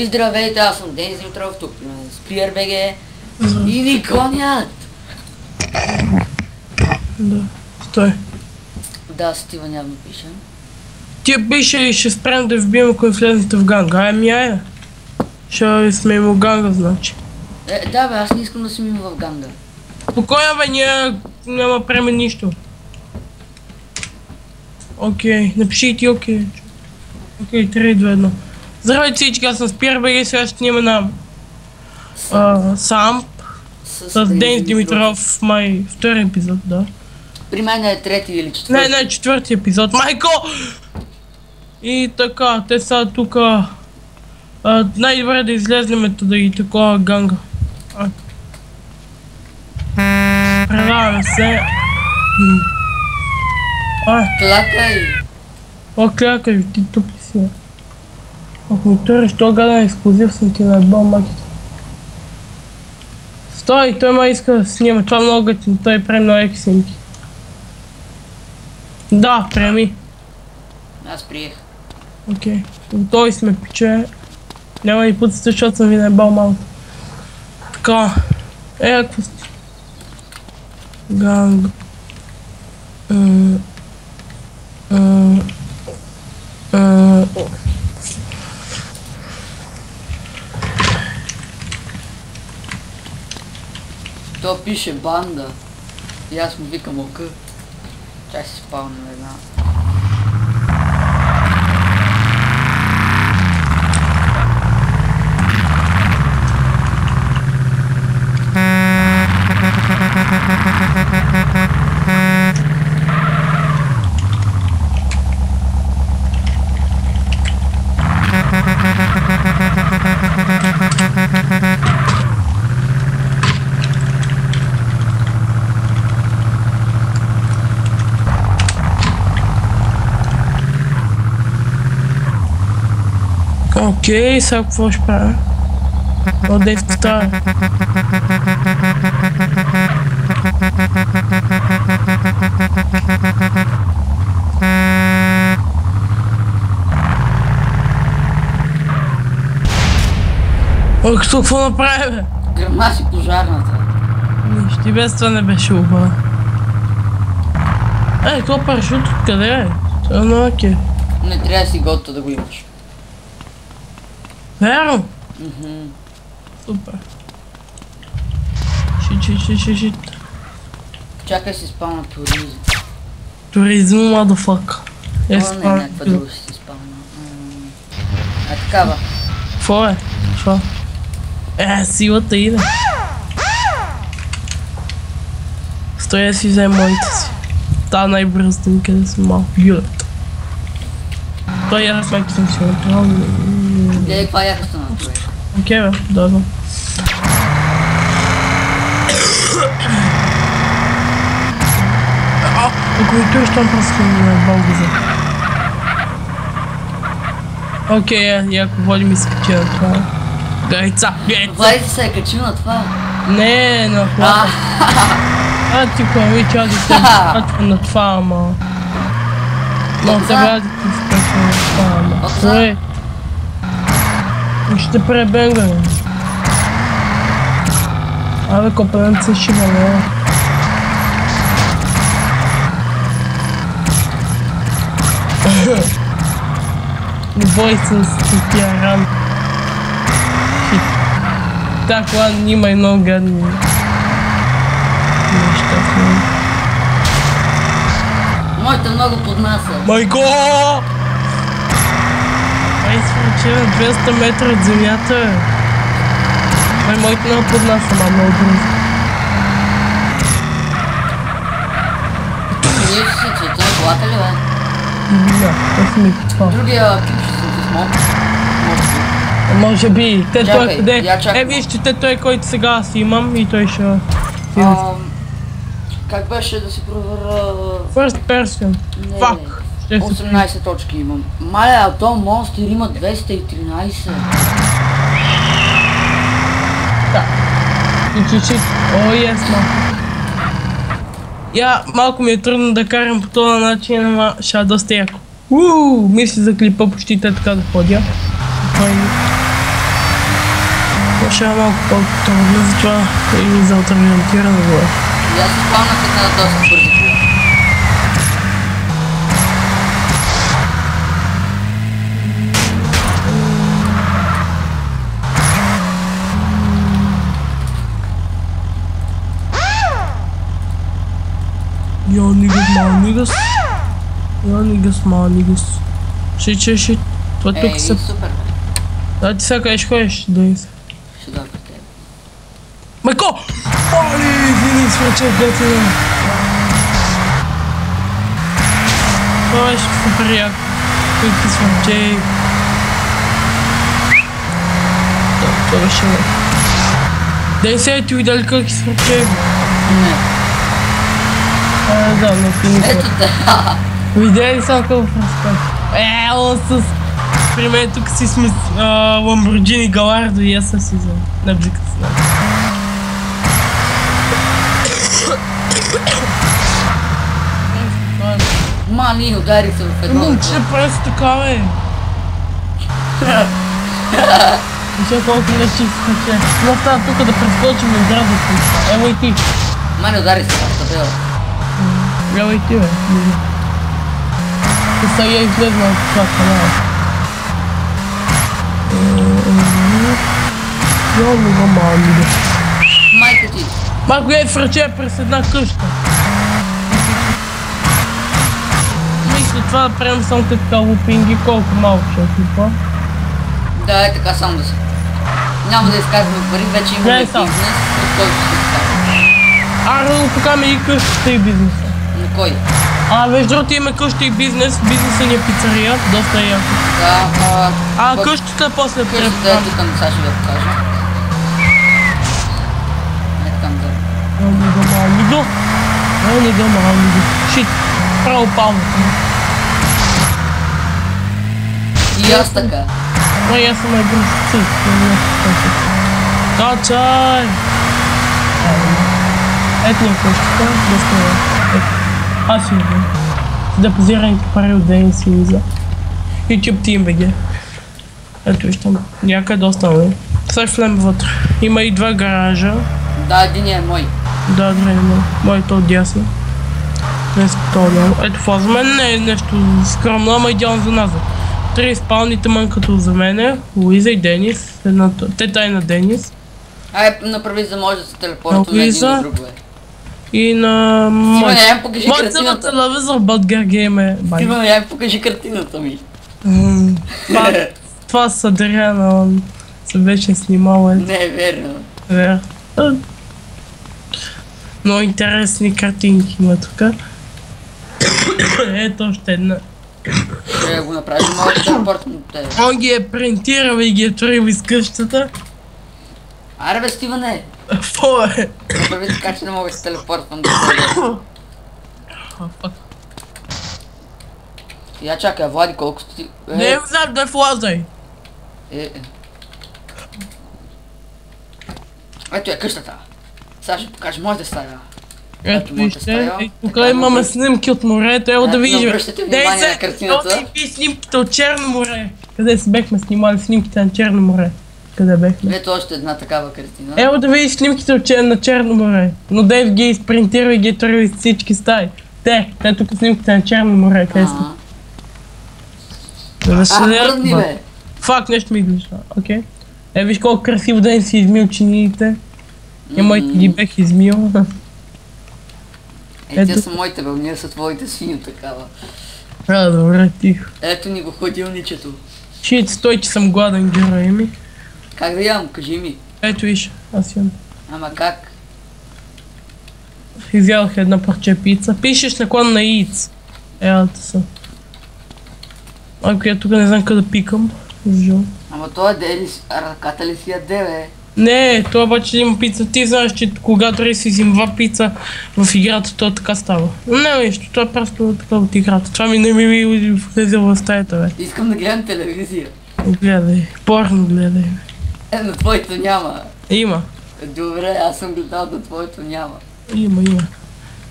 здравейте, аз съм Денис Димитров, тук с PRBG и ни гонят! Да, стой. Да, Стивън явно пише. Ти пише и ще спрем да вбием, ако влезете в ганга. Ами айде. Ще сме в ганга, значи. Да бе, аз не искам да си мина в ганга. Спокойно бе, ние няма преме нищо. Окей, напиши и ти окей. Окей, 3, 2, 1. Здравейте всички, аз съм с PRBG, сега ще снимаме на Самп с Денис Димитров, май втори епизод, да. При мен е трети или четвърти. Не, четвърти епизод, майко! И така, те са тука. Най-добре да излезнем да и такова ганга. Предаваме се. Клякай! О, клякай, ти тук ли си? Ако ми туриш то гаден експлозив, съм ти наебал маките. Стой, той ма иска да снима, това много гътин, той прави много еки снимки. Да, приеми. Аз приех. Окей, готови сме, пиче. Няма ни пътите, защото съм ви наебал малко. Така, какво сте? Ганг. То пише банда. И аз му викам ока. Чай си спална една. Окей, сега какво ще правя? Отдейте става. Ой, какво направи, бе? Гръмна си пожарната. Нищо, и без това не беше убава. Това парашют откъде е? Това е много окей. Не трябва да си готов да го имаш. Верно? Супер. Шит. Чакай си спална туризм. Туризм, motherfucker. Не, някаква друга си спална. Такава. Какво е? Шо? Силата иде. Стоя си взем моите си. Та най-бързата ми къде съм малко юрата. Той я размайки съм си направил. Каква яхата на това? Окей бе, добре. Ако ми туриш там просто на бългаза. Окей, яко води ми се качи на това. Гайца! Влади се е качил на това? Не, на това. Ти коми чади се качва на това, ама. Но тебе да ти се качва на това, ама. Стой! И ще пребенгаме. Абе, копенът се шиба, не? Не бой се с тия ран. Так, ладно, има и много гадни неща в него. Моите много поднася. Майко! Ай, свърчи на 200 метра от земята. Моите много поднася, ама много други. Ние ще си, че това колата ли бе? Да, това си ми това. Другия клип ще се смог. Може би, те той къде? Я чакай. Вижте, те той, който сега си имам и той ще... Как беше да си проверя... First person. Fuck. 18 точки имам. Маля, а то монстър има 213. Да. Чичичит. О, ясно. Малко ми е трудно да карам по този начин, ама ще доста яко. Мисли за клипа почти те така да ходя. Ще е малко по-трудно, затова и за алтернативна горе. И аз се спомнях една доста бързо кола. Yo niggas, man niggas. Shit. Това тук са... Супер, бе. Да, ти сега къде ще ходиш, Денис? Ще дойда при теб. Майко! Оли, извини, свърче, гатина. Това беше супер як. Тук ти свърче. Да, това беше як. Денис, ти видали как ти свърче? Не. Да, но ти не Ето да. видя ли само какво разпад? При мен тук си сме Lamborghini Gallardo и аз съм си за набжиката с нас. Мани, ударих се в едно. Момче, просто така, бе. Вижте колко не ще изкаче. Но става тук да прескочим на градата. Ево и ти. Мани, ударих се в табела. Ево и ти, бе. Ти сега я излезна от това канала. Я не го мали, бе. Майка ти. Малко е фраче през една къща. Мисля това да правим само така лупинги, колко малко ще отлипа. Да, е така само да се. Няма да изказваме пари, вече имаме бизнес, от който ще изказваме. Аре, покаме и къщата и бизнеса. На кой? Между другото имаме къща и бизнес, бизнеса ни е пицария, доста е яко. Да, Къщата после къщата е преподам. тук, сега ще ви я покажа. Е така надолу. Не го малмидо. Шит, право палмата. И аз така. И аз съм агресив. Качай! Ето ни къщата, доста е. Аз си идвам. Депозираните пари от Денис и Лиза. YouTube Team BG. Ето виждам. Някъде доста много. Сега ще влеме вътре. Има и два гаража. Да, един е мой. Да, добре, моето отдясно. Днес това. Ето влазваме, не е нещо скромно, ама идеално за нас. Три спалните мънкато за мене, Луиза и Денис. Те тай на Денис. Направи за може да се телепортва на един на друг, бе. И на... Стивен, я ми покажи моят картината. телевизор Бъдгър Гейм е... Стивен, я ми покажи картината ми. Това с Адриана, он се беше снимал. Не е верно. Верно. Много интересни картинки има тук. Ето още една. Ще го направиш, мога да телепортвам до тебе. Он ги е принтирал и ги е турил из къщата. Аре бе, Стивене! Какво е? Направи така, че не мога да се телепортвам до тебе. Я чакай, Влади, колко сти... Не знам да влазай. Ето е къщата. Сега ще покажа моята стая. Ето вижте, тук имаме снимки от морето, ево да видиш. Обръщате внимание на картината. Ето и снимките от Черно море. Къде си бехме снимали снимките на Черно море? Къде бехме? Ето още една такава картина. Ево да видиш снимките на Черно море. Но Дейв ги изпринтира и ги е турил из всички стаи. Те тук снимките на Черно море, къде са? Мръдни бе! Фак, нещо ми излиза, окей. Виж колко красиво Ден си измил чиниите. И моите ги бех измил. Те са моите бе, ние са твоите свини такава. Добре, тихо. Ето ни го ходилничето. Шит, стой, че съм гладен, герой ми. Как да ям? Кажи ми. Ето виж, аз ям. Ама как? Изядох една парче пица. Пишеш наклон на яиц. Елата са. Ако я тук не знам къде пикам. Жо. Ама това ръката ли си яде бе? Не, това обаче има пица. Ти знаеш, че когато си взимва пица в играта, то така става. Не, нищо, това е просто така от играта. Това ми не ми влезе в стаята, бе. Искам да гледам телевизия. Гледай, порно гледай. На твоето няма. Има. Добре, аз съм гледал, на твоето няма. Има.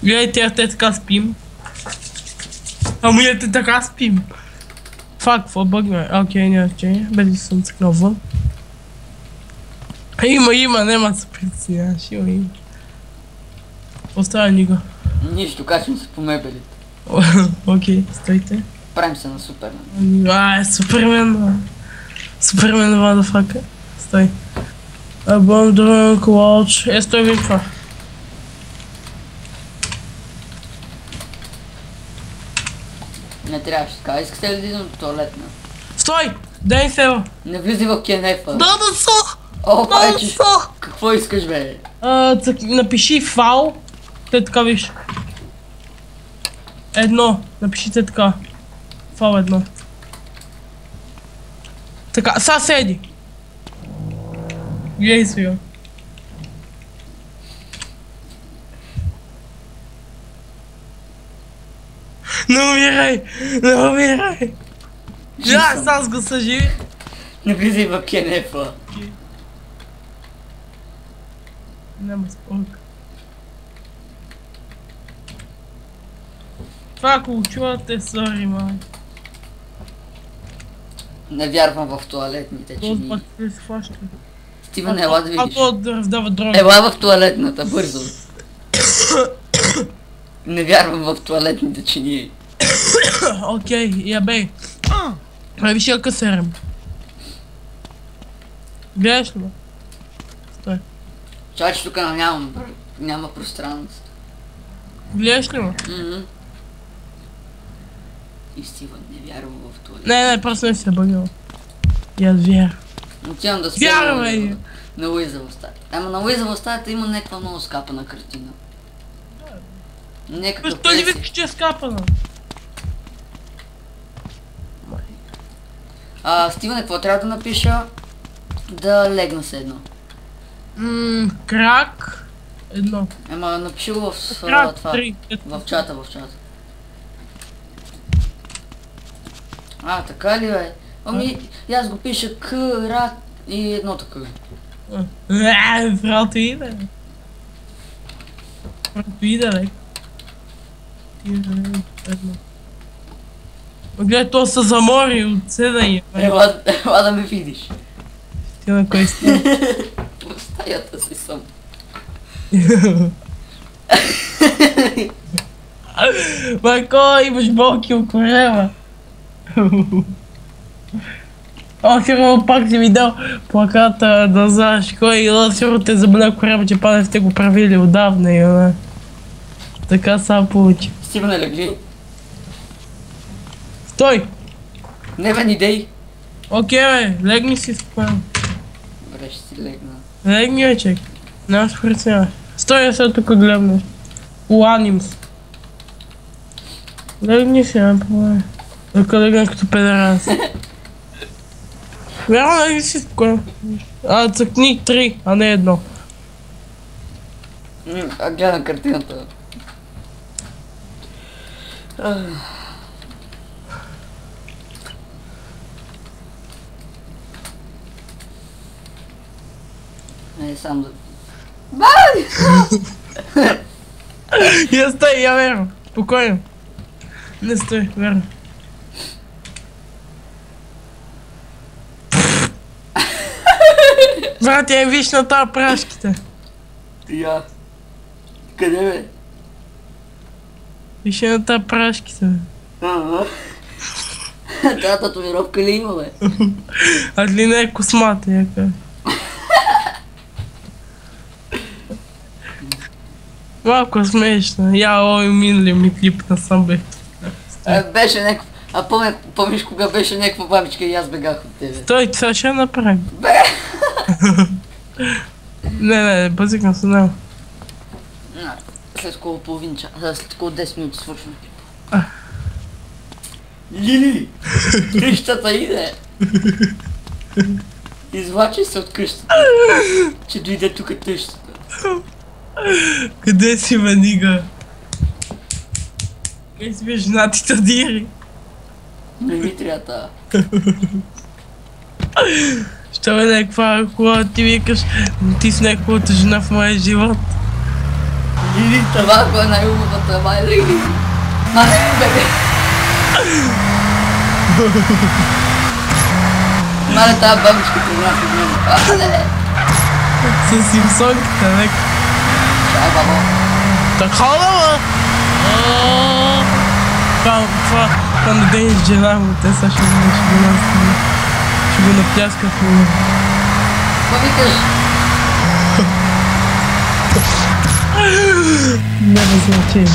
Гледай, те така спим. Ами те така спим. Фак, какво бъгна? Окей, не, без да съм цъкнал вън. Има, нема се притесняваш, има. Оставя ни го. Нищо, качвам се по мебелите. Окей, стойте. Правим се на Супермен. Супермен. Супермен, motherfucker. Стой. Абон drunk watch. Стой ми това. Не трябваше така. Искате ли да идем до туалетна? Стой! Дай сева. Не влизай в кенефа. Да са! О, пайче. Какво искаш, бе? Напиши фал. Те така виж. Едно. Напишите така. Фал едно. Така, са седи. Гледай сега. Не умирай! Не умирай! Да, аз го съживи. Не влизай в кенефа. Няма спок. Това ако го чувате, сори, май. Не вярвам в туалетните чини. Това пак се схваща. Стивен, ела да видиш. Ако да раздава дрога. Ела в туалетната, бързо. Не вярвам в туалетните чини. Окей, я бей. Виж я късерем. Гледаш ли ме? Стой. Чакай, че тук няма пространство. Гледаш ли ме? И Стивен, не вярвам в туалетните. Не, просто не се бъгнал. И аз вярвам. Отивам да се Вярвай! На Уиза в стаята. Ама на Уиза в стаята има някаква много скапана картина. Някакъв Защо ли викаш, че е скапана? Стивен, какво трябва да напиша? Да легна се едно. Крак. Едно. Ама напиши го в Крак, това. 3. В чата. Така ли бе? Ами, и аз го пиша крак и едно така. Брато иде. Брато иде, лек. Едно. Гледай, то се замори от седания. Ела да ме видиш. Ти на кой сте? В стаята си съм. Майко, имаш болки от корема. Сигурно пак си видял плаката да знаеш кой и сигурно те заболя корема, че пане сте го правили отдавна и така сам получи. Стивен, легли. Стой! Не бе, ни дей. Окей бе, легни си спокойно. Добре, ще си легна. Легни бе, чек. Няма се преценяваш. Стой, я сега тук гледам. Уанимс. Легни си, не проблем. Тука легна като педерас. Вярно, легни си спокойно. Цъкни 3, а не едно. Гледам картината. Не, сам да... Я стой, я верно. Спокойно. Не стой, верно. Брат, я виж на тази прашките. Я. Къде бе? Виж на тази прашките, бе. Та татуировка ли има, бе? А ли не е космата, яка? Малко смешно. Я, ой, минали ми клипна сам бе. Беше някакво... помниш кога беше някаква бабичка и аз бегах от тебе. Той, това ще направим. Бе! Не, базикам се, няма. След около половин час, след около 10 минути свършваме. Лили! Къщата иде! Извлачи се от къщата, че дойде тук тъщата. Къде си, манига? Къде си бе женатите дири? Не ми трябва та. Що бе някаква хубава ти викаш, ти си някаквата жена в моя живот. Лили, това го е най-умната, май Лили. Май, бебе. Мале, тази бабичка тръгна в мен. С Симпсонките, нека. Чао, бабо. Така да, това на ден с жена му, те сега ще го напляскат му. Какво викаш? Няма значение.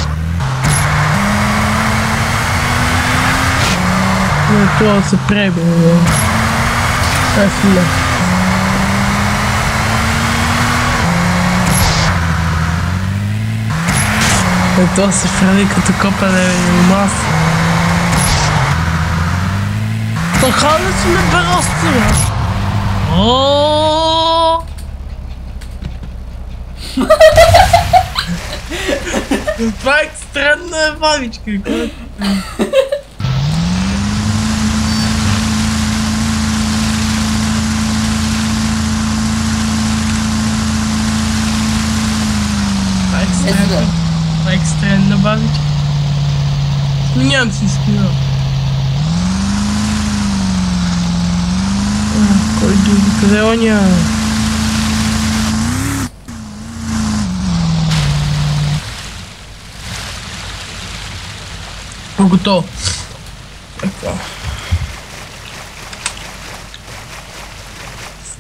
Това се преби, аз не. Това се фрали като копане и мас. Така да си ме берости, бе? Това е екстремна бабичка, което... Екстремна бабичка. Сменявам си скина. Кой други? Къде е оня? Готово. Така.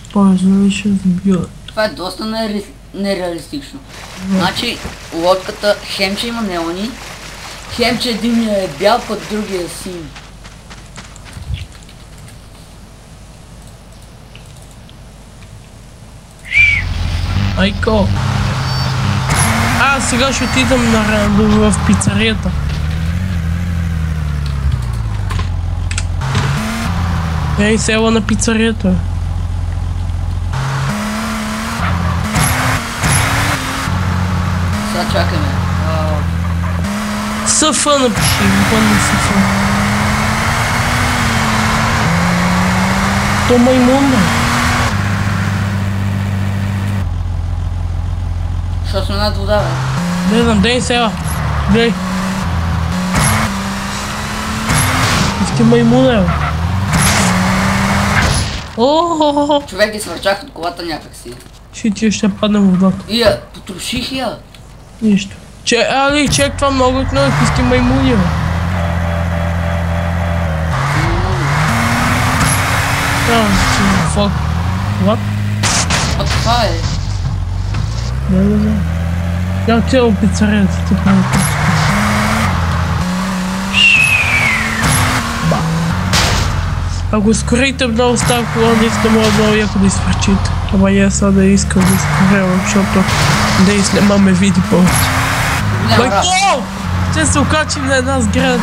Спозвали ще сбила. Това е доста нереалистично. Значи лодката хем че има неони, хем че единия е бял, път другия е син. Айко. Сега ще отидам в пицарията. Ей, села на пицарията. Сега чакаме. СФ напиши, не СФ. То маймун, бе. Що сме над вода, бе? Не знам, дей сега. Глей. Искай маймуна, бе. Човек ги свърчах от колата някакси. Ще падна в водата. Я, потроших я. Нищо. Али, чек, това много от много искай маймуни, бе. Fuck. What? А това е? Не знам. Я отивам пицарията, ти прави точка. Ако ускорите много става кола, наистина мога много яко да изфърчите. Ама я сега да искам да изкорявам, защото да и след ме види повече. Майко! Ще се окачим на една сграда.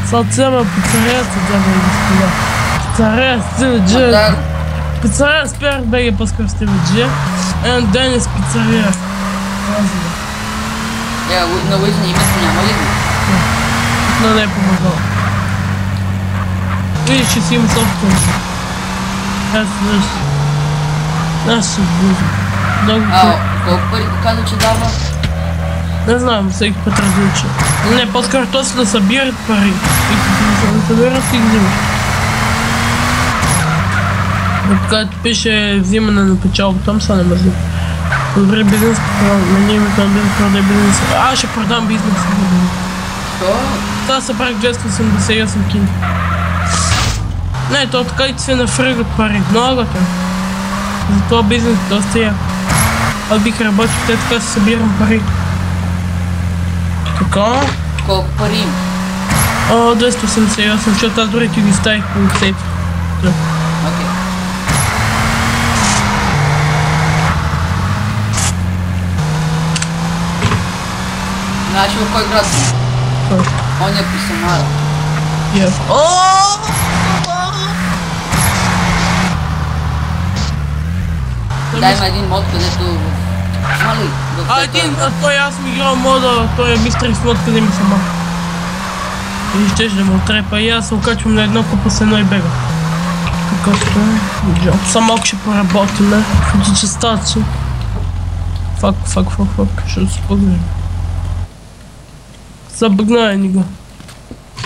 Сега взема пицарията, дама и господа. Пицария, стиме джия. Пицария спирах беги по-скоро стиме джия. Един ден е с пицария. На Уизни името няма ли го? Но не е помагал. Видиш, че си има собствено. Аз се отбузам. Много колко пари показва, че дава? Не знам, всеки път различен. Не, по-скоро то си да събират пари. И като не събират, си ги взимаш. Когато пише взимане на печалба, там са не мъзли. Добре, бизнес, мене името на бизнес, продай бизнес. Ще продам бизнес. Що? Това събрах 288 кини. Не, то така и ти се нафръгат пари. Много е. За това бизнес доста яко. Аз бих работил, те така си събирам пари. Така. Колко пари има? 288, защото аз дори ти ги ставих по сейф. Окей. Знаеш в кой град си? Кой? Он е при Самара. Дай ме един мод, където... Той аз ми играл мода, той е мистер мод, къде ми сама. И щеш да му отрепа и аз се окачвам на едно купа с едно и бега. Какъвто е. Само малко ще поработиме. Че стаци. Фак. Ще се погнем. Забъгнае ни го.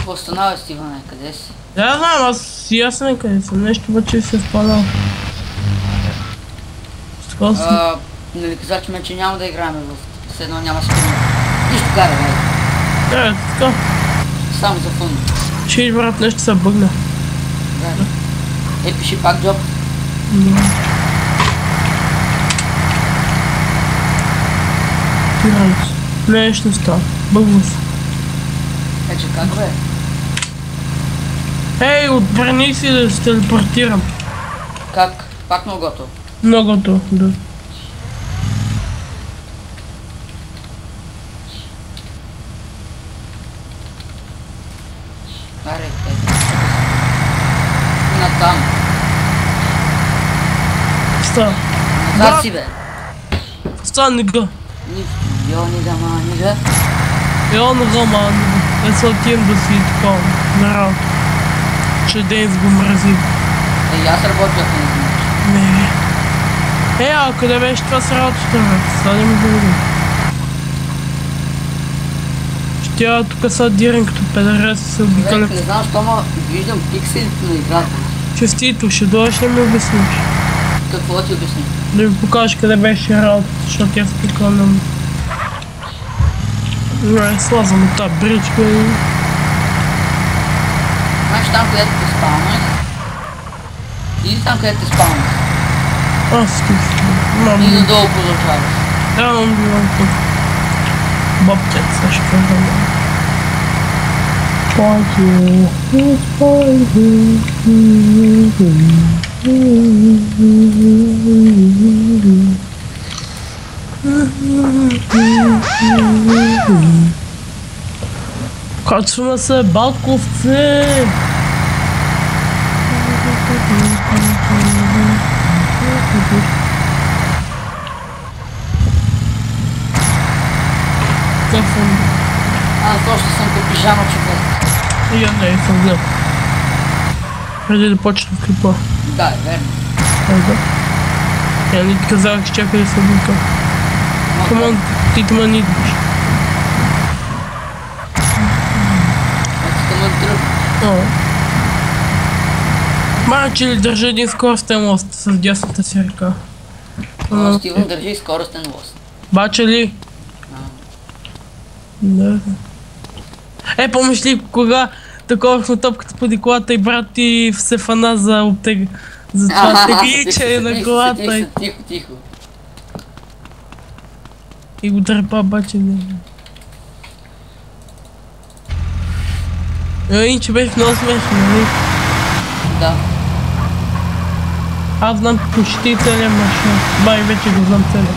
Останава Стиване, къде си? Да, знам, аз и аз не къде съм. Нещо вече се спадал. Нали каза, че няма да играем в все едно няма спиране. Нищо кара, бе. Да, така. Само за фун. Ще брат, нещо се бъгна. Да. Пиши пак джоб. Да. Тирайче. Нещо става. Бъгна се. Че как бе? Ей, отбрани си да се телепортирам. Как? Пак многото? Многото, да. Аре, натам. Става. Назад си, бе. Става, нига. Йо, нига, ма, нига. Йо, нига, ма, нига. Да се отидем да си такова, на работа. Че ден го мрази. Аз работя, ако не знаеш. Не. А къде беше това с работата, бе? Сега да ми го видим. Тя тук са дирен като педерес се обикаля. Не знам, що ма виждам пикселите на играта. Честито, ще дойдеш да ми обясниш. Какво ти обясни? Да ми покажеш къде беше работата, защото тя спикала на... Не, слазам от тази бричка и... Знаеш там, където те спалнах? Иди там, където те спалнах. Аз стих. И надолу продължаваш. Да, но бивам тук. Бабчет, сега ще кажа. Качваме се, Батковци! Аз още съм по пижама човек. И я не съм взел. Преди да почнем клипа. Да, е верно. Да. Я не ти казах, че чакай да се обика. Камон, ти тъма не идваш. Аз тъма тръг. Маче ли държа един скоростен лост с дясната си ръка? Стивън държи скоростен лост. Бача ли? Да. Помниш ли кога таковахме топката поди колата и брат ти се фана за това тегличе на колата. Тихо. И го дърпа, бача не. Иначе беше много смешно, нали? Да. Аз знам почти целия маршрут. Бай, вече го знам целия.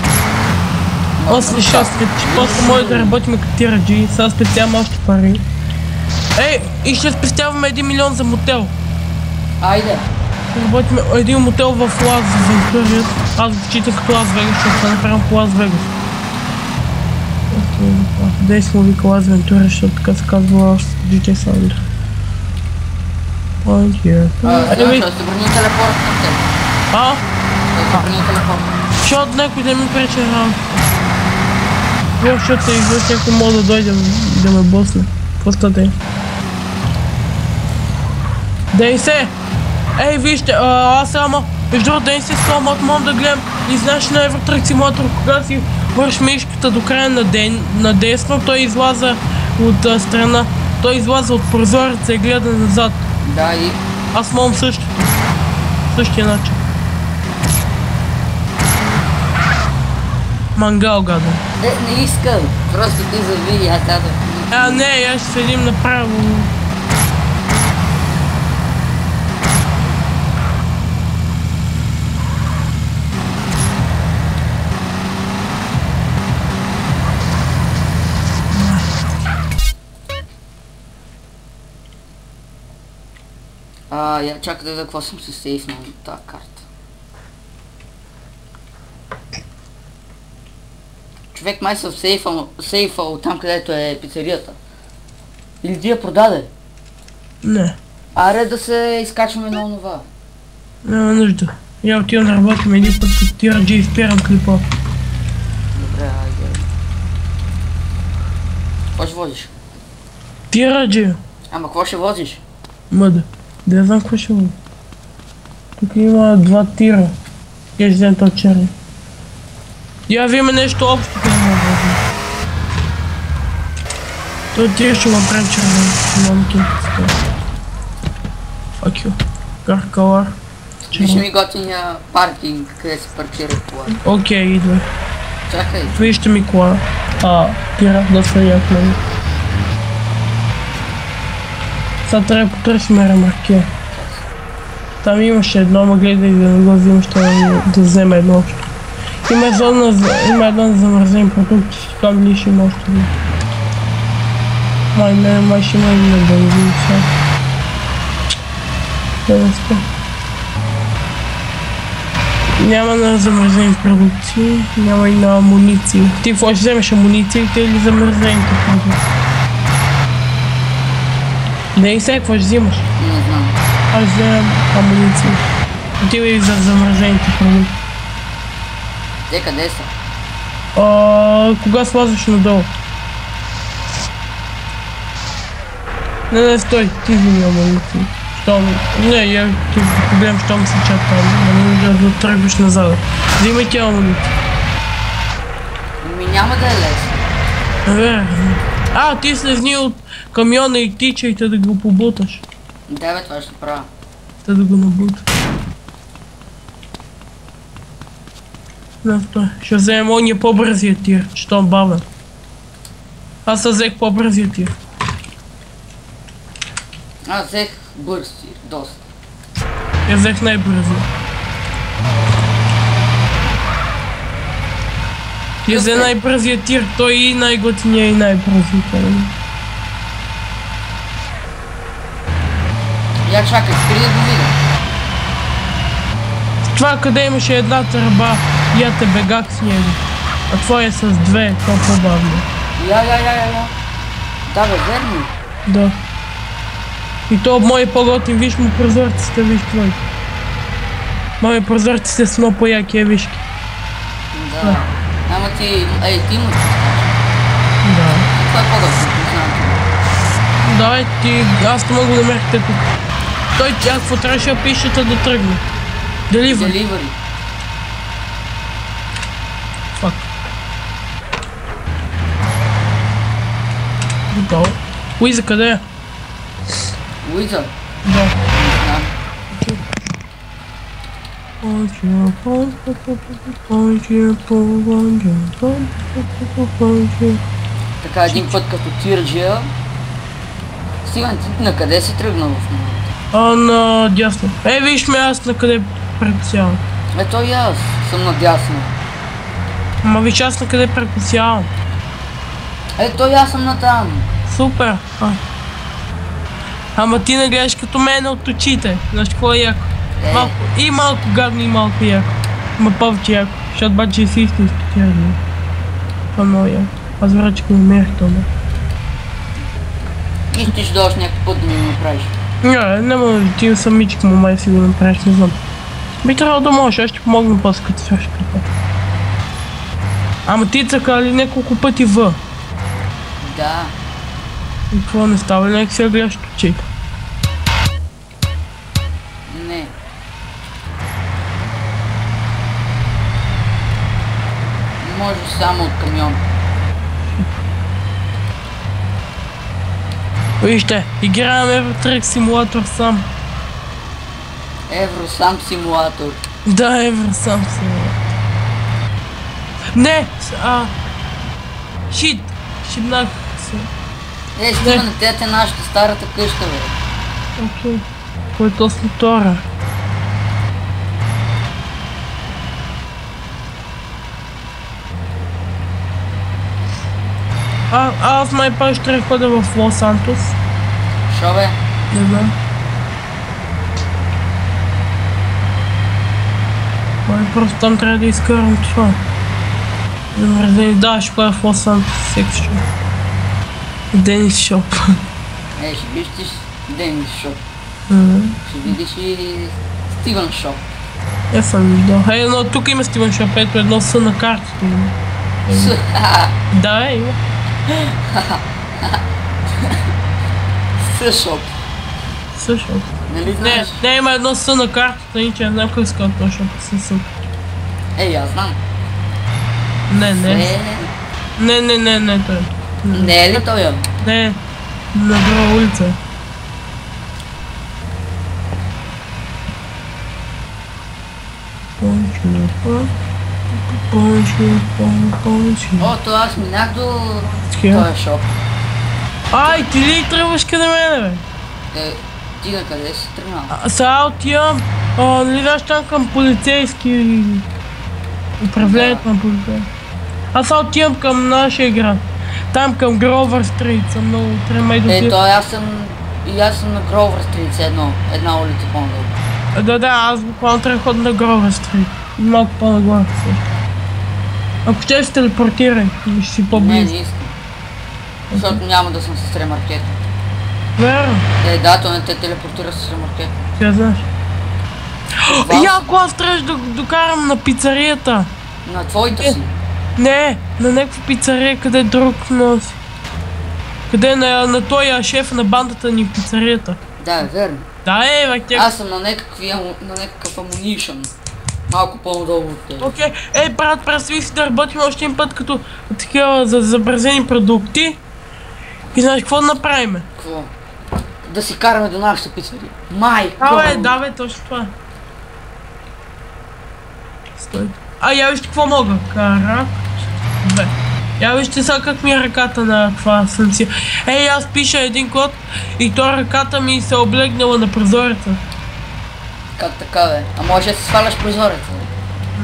После щастие, че после може да работим като тираджи, сега спестяваме още пари. И ще спестяваме 1 милион за мотел. Айде. Работим един мотел в Лас Вентурис. Аз го читам като Лас Вегас, защото се направим по Лас Вегас. Действам вика Лас Вентурис, защото така се казва GTA San Andreas. Ще се бърни телепорт към теб. Ще се бърни телепорт. Защото някой да ми пречи работа. Защото се извърши, някой мога да дойде да ме босне. Просто да е. Денсе! Вижте, аз само между Денсе с това мога да гледам и знаеш на Евротрък симулатор, кога си върш мишката до края на десно, той излаза от страна. Той излаза от прозореца и гледа назад. Да, и... Аз мога същото. Същия начин. Мангал гадам. Не искам. Просто ти завиди, аз дадох. Не, я ще седим направо. Я чакай да видя какво съм се сейфнал на тази карта. Човек май съм сейфал там, където е пицарията. Или ти я продаде? Не. Аре да се изкачваме на онова. Няма нужда. Я отивам да работим един път като тираджи и спирам клипа. Добре, айде. Какво ще водиш? Тираджи. Ама какво ще возиш? Мъда. Да я знам какво ще бъде. Тук има 2 тира. Я ще взем този черни. Я ви има нещо общо, къде ме возим. Той тир ще го направим червен. Мам кинката. Fuck you. Каркалар. Виж ми готиния паркинг, къде се паркира кола. Окей, идвай. Чакай. Вижте ми кола. Тира, доста як нали. Сега трябва да потърсим ремаркия. Там имаше едно, ма гледай да не го взимаш, да вземе едно общо. Има едно замързен продукт, там ли ще има още едно. Май ще има и на бензин сега. Да спа. Няма на замързени продукти, няма и на амуниции. Ти какво ще вземеш, амунициите или замързените продукти? Не и сега какво ще взимаш? Не знам. Аз вземам амуниции. Отивай за замързените продукти. Те къде са? Кога слазваш надолу? Не, стой, ти вземи амуниции. Не, я ти проблем, щом се чак там, да тръгваш назад. Взимай тя амуниции. Ми няма да е лесно. Ти слезни от камиона и тичайте да го побуташ. Да бе, това ще правя. Да го набуташ. Ще вземем ония по-бързия тир, щом бавен. Аз взех по-бързия тир. Аз взех бърз тир, доста. Я взех най-бързия. Я взе най-бързия тир, той и най-готиния и най-бързия. Я чакай, спри да го видя. Това къде имаше една тръба, я те бегах с него. А твоя е с 2, то по-бавно. Я. Да бе, верно. Да. И то мои по-готин, виж му прозорците, виж твой. Мои прозорците са много по-яки, я виж. Да. Ама ти, ти му. Да. Това е по-готин, не знам. Давай ти, аз не мога да намерите тук. Той какво трябваше да пишете да тръгне. Деливари. Фак. Готово. Уиза къде е? Уиза? Да. Така един път като тирджия. Стиван, ти на къде си тръгнал в момента? На дясно. Виж ме аз на къде прекусявам. Ето и аз съм надясно. Ама виж аз на къде прекусявам. Ето и аз съм натам. Супер. Ама ти не гледаш като мен от очите. Знаеш какво е яко? И малко гадно и малко яко. Ма повече яко. Защото баче си истински тирджия. Това е много яко. Аз врачка намерих това. И ти ще дойдеш някакъв път да ми го направиш. Няма ти самичък му май си го направиш, не знам. Би трябвало да можеш, аз ще помогна после като свърши клипа. Ама ти цъка ли няколко пъти В? Да. И какво не става? Нека сега гледаш от очите. Не. Може само от камион. Вижте, играем Евротрък симулатор сам. Евросам симулатор. Да, Евросам симулатор. Не! Шит! Шибнах се. Стиване, те нашата старата къща, бе. Окей. Кой е то с мотора? Аз май пак ще трябва да ходя в Лос Сантос. Шо бе? Не знам. Май просто там трябва да изкарам това. Да, ще ходя в Лос Сантос секс шоп. Денис шоп. Ще виждиш Денис шоп. Ще видиш и Стивън шоп. Съм виждал. Но тук има Стивън шоп, ето едно С на картата има. Да, има. Също. Също. Нали знаеш? Не, има едно С на картата, иначе не знам кой иска точно с. Ей, аз знам. Не, той. Не е ли той? Не, на друга улица. О, то аз минах до Такива? този шоп. Ай, ти ли тръгваш къде мене, бе? Ти на къде си тръгнал? Сега отивам, нали даш там към полицейски управлението на полицейски. Аз сега отивам към нашия град. Там към Гровър Стрит съм много тремей до То аз съм на Гровър Стрит, една улица по-надолу. Да, аз буквално трябва да ходя на Гровър Стрит. Малко по-нагоре също. Ако ще се телепортирай, ще си Не, по-близо. не искам. Защото няма да съм с ремаркета. Верно. Да, то не те телепортира с ремаркета. Тя знаеш. Яко, аз трябваше да докарам на пицарията. На твоята си? Не, на някаква пицария, къде друг носи. Къде на той шеф на бандата ни в пицарията. Да, верно. Да, бе, тя... Аз съм на някакъв амунишън. Малко по-надолу от тебе. Окей, брат, представи си да работим още един път като такива замразени продукти. И знаеш какво да направим? Какво? Да си караме до нашата пицария. Да, бе, точно това. Стой. Я вижте какво мога. Карак. Бе. Я вижте сега как ми е ръката на това слънце. Аз пиша един код и то ръката ми се облегнала на прозореца. Как така, бе? А може да си сваляш прозореца?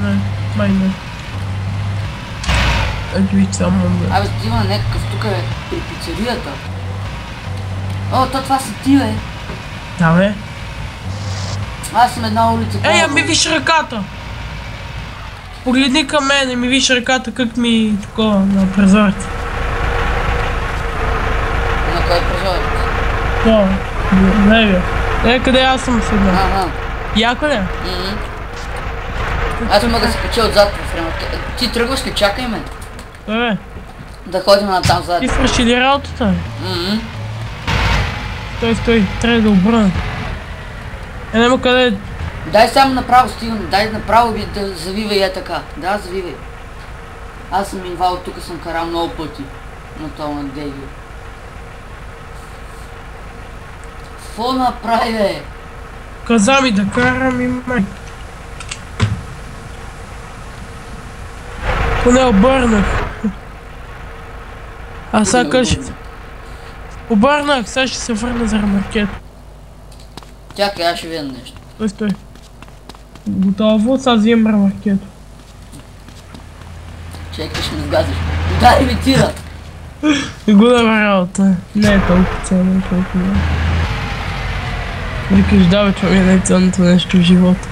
Не, май не. Ето виж само бе. Абе, ти има някакъв тук при пицарията. О, това си ти, бе. Да, бе. Аз съм една улица по-надолу. Ми виж ръката. Погледни към мен и ми виж ръката как ми такова на прозореца. На кой прозорец? Това, не бе. Къде аз съм седнал. Ага. Яко ли? Аз мога да се кача отзад в ремаркета. Ти тръгваш ли? Чакай ме. Бе. Да ходим натам зад. Ти свърши ли работата? Стой, трябва да обърна. Няма къде... Дай само направо, Стивен, дай направо да завивай така. Да, завивай. Аз съм инвал, тук съм карал много пъти. На това на Дейви. Какво направи, бе? Каза ми да карам и май. Поне обърнах. А сега къщи. Обърнах, сега ще се върна за ремаркет. Чакай, аз ще видя нещо. Стой. Готово, сега взимам ремаркет. Чакай, ще ме сгазиш. Удари ми тира! Голяма работа. Не е толкова ценно, колко не. Викаш, да бе, това ми е най-ценното нещо в живота.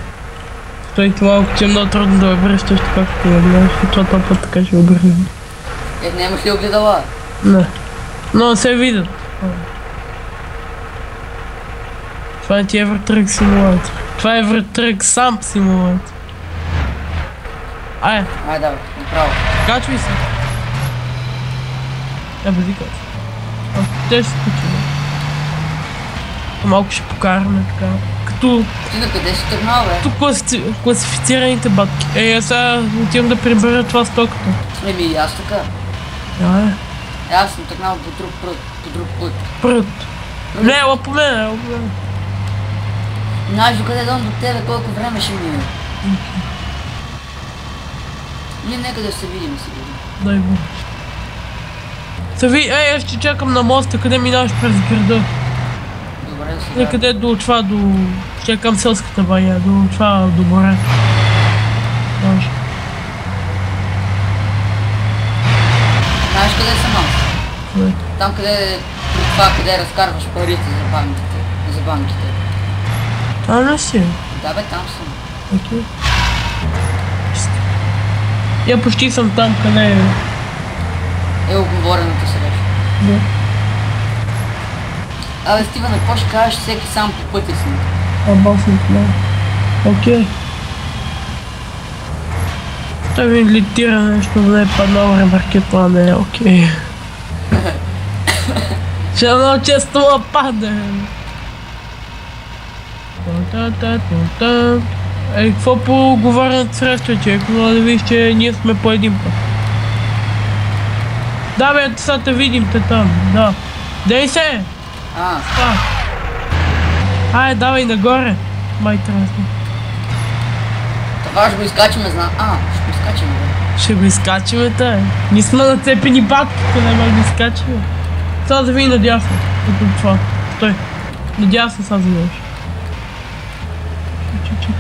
Стой ти малко, че е много трудно да връщаш така, както не знаеш, и това този път така ще обърнем. Нямаш ли огледала? Не. Но не се видят. Това е ти Evertruck симулатор. Това е Evertruck сам симулатор. Ай, давай, направо. Качвай се. Бъди качвай. Те ще се качваме. Малко ще покараме така. Като... Ти на къде си тръгнал, бе? Тук класифицираните батки. Аз сега отивам да прибера това стоката. И аз така. Да, Аз съм тръгнал по друг път. Прът. Не, ела по мен. Знаеш докъде дам до тебе, колко време ще мине. Ние нека да се видим сега. Дай го. Аз ще чакам на моста, къде минаваш през града. Добре, сега. Къде до това, ще чакам селската бая, до това, до море. Знаеш къде съм аз? Там къде разкарваш парите за банките. Там не си? Да бе, там съм. Окей. Я почти съм там, къде е оговорената среща. Да. Абе, Стивен, какво ще кажеш всеки сам по пътя си? Басно това. Окей. Той ми литира нещо, да не е паднал ремаркет, това не е окей. Ще много често ма падне. Ей, какво поговорят срещу човек? Но да видиш, че ние сме по един път. Да бе, сега те видим те там, да. Дей се! Ай, давай нагоре. Май тръсни. Това ще го изкачаме, знам. Ще го изкачаме, бе. Ще го изкачаме, тъй. Ние сме нацепени батките, не мога да изкачаме. Сега да види надясно. Ето това. Стой. Надясно сега завиваш.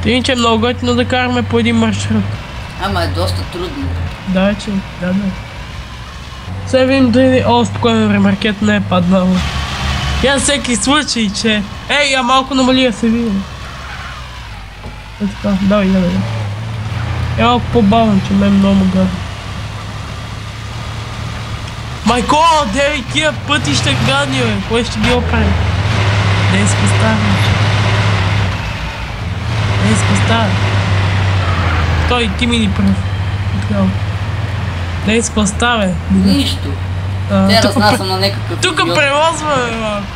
Иначе е много готино да караме по един маршрут. Ама е доста трудно. Да, че. Да. Сега видим дали... О, спокойно, ремаркет не е паднал. Я всеки случай, че... Ей, я малко намали да се види. Е така, давай. Е малко по-бавно, че ме е много гадно. Майко, дей, тия пътища гадни, бе. Кой ще ги оправи? Дей се поставя. Той, ти ми ни пръв. Дей се поставя. Нищо. Те разнасам на някакъв идиот. Тук превозваме, малко.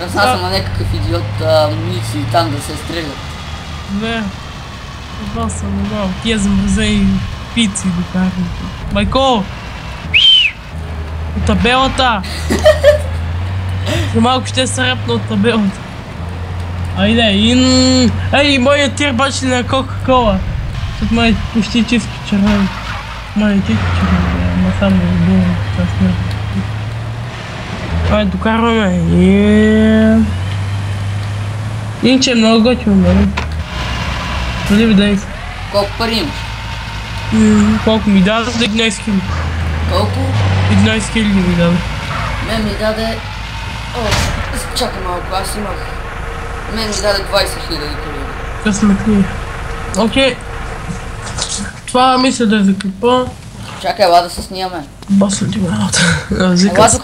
Разнасам на някакъв идиот муниции там да се стрелят. Не. Разнасам, тия замръзени пици докарват. Майко! От табелата! За малко ще се репна от табелата. Айде, ей, моят тир бачи на Кока-Кола. Защото май почти чисто червен. Май чисто червен, ама само було. Айде, докарваме. Иначе е много готино, нали? Дали ви дай? Колко пари имаш? Колко ми даде? 11 000. Колко? 11 000 ми даде. Мен ми даде... чакай малко, аз имах... Мен ми даде 20 000 кг. Късметли. Окей. Това мисля да е за клипа. Чакай, ела да се снимаме. Басна ти работа. Ела тук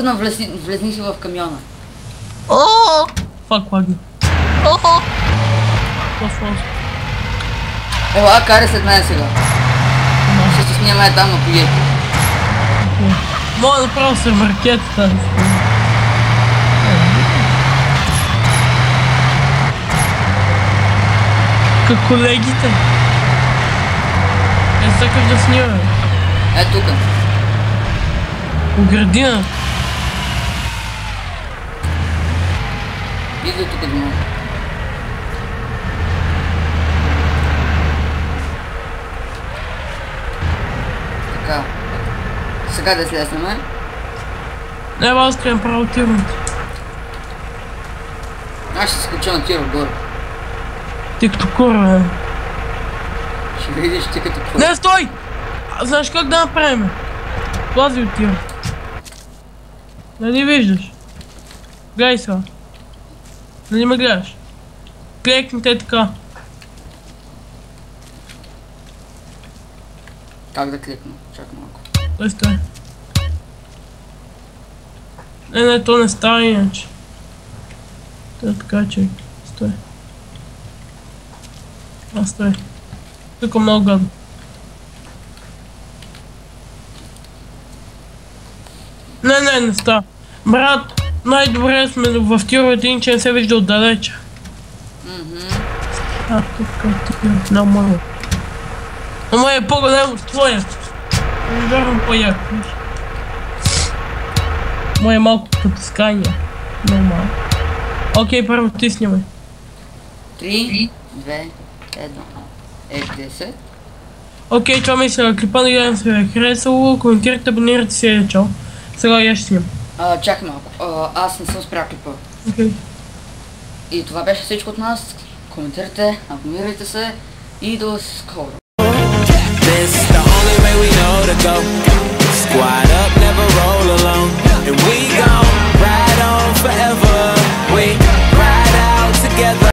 влезни си в камиона. Фак лаги. Ела, карай след мен сега. Ще се снимаме там на поети. Мога да правя с ремаркетата. Как колегите. Съкаш да снимаме. Тук. У градина. Идва тук до мен. Така. Сега да слезнеме. Не, аз трябва право тирното. Аз ще се скача на тира отгоре. Ти като кура, бе. Ще видиш ти като кура. Не, стой! Знаеш как да направим? Слази от тира. Нали виждаш? Гледай сега. Нали ме гледаш? Клекните така. Как да кликна? Чакай малко. Стой. Не, то не става иначе. Така, че. Стой. Стой. Тук е много гадно. Не става. Брат, най-добре сме в тировете, иначе не се вижда отдалече. Тук е нормално. Ама е по-голямо от твоя. Не вярвам по-як. Моя е малко потискания. Нормално. Окей, първо ти снимай. 3, 2, 1. 10. Окей, това мисля, клипа да гледам се е харесало, коментирайте, абонирайте си е чао. Сега я ще снимам. Чакай малко, аз не съм спрял клипа. Окей. И това беше всичко от нас. Коментирайте, абонирайте се и до скоро. This the only way we know to go. Squad up, never roll